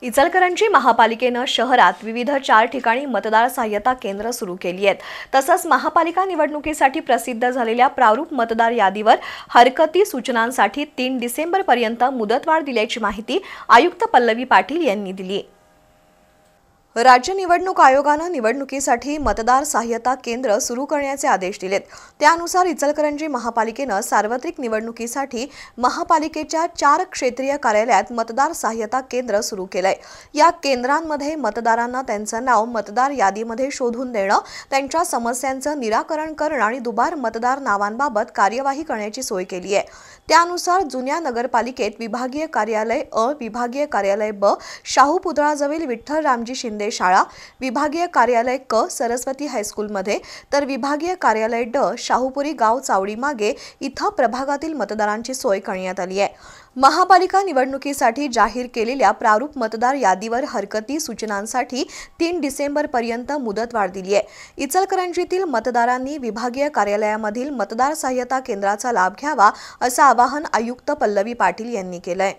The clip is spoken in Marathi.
इचलकरंजी महापालिकेनं शहरात विविध 4 ठिकाणी मतदार सहाय्यता केंद्र सुरू केली आहेत। तसंच महापालिका निवडणुकीसाठी प्रसिद्ध झालेल्या प्रारूप मतदार यादीवर हरकती सूचनांसाठी 3 डिसेंबरपर्यंत मुदतवाढ दिल्याची माहिती आयुक्त पल्लवी पाटील यांनी दिली। राज्य निवडणूक आयोगानं निवडणुकीसाठी मतदार सहाय्यता केंद्र सुरू करण्याचे आदेश दिलेत। त्यानुसार इचलकरंजी महापालिकेनं सार्वत्रिक निवडणुकीसाठी महापालिकेच्या 4 क्षेत्रीय कार्यालयात मतदार सहाय्यता केंद्र सुरू केलंय। या केंद्रांमध्ये मतदारांना त्यांचं नाव मतदार यादीमध्ये शोधून देणं, त्यांच्या समस्यांचं निराकरण करणं आणि दुबार मतदार नावांबाबत कार्यवाही करण्याची सोय केली आहे। त्यानुसार जुन्या नगरपालिकेत विभागीय कार्यालय अ, विभागीय कार्यालय ब, शाहू पुतळाजवळ विठ्ठल रामजी शिंदे शाळा, विभागीय कार्यालय क, सरस्वती हायस्कूलमध्ये, तर विभागीय कार्यालय ड, शाहूपुरी गाव चावडी मागे इथं प्रभागातील मतदारांची सोय करण्यात आली आहे। महापालिका निवडणुकीसाठी जाहीर केलेल्या प्रारूप मतदार यादीवर हरकती सूचनांसाठी 3 डिसेंबरपर्यंत मुदतवाढ दिली आहे। इचलकरंजीतील मतदारांनी विभागीय कार्यालयामधील मतदार सहाय्यता केंद्राचा लाभ घ्यावा असं आवाहन आयुक्त पल्लवी पाटील यांनी केलंय।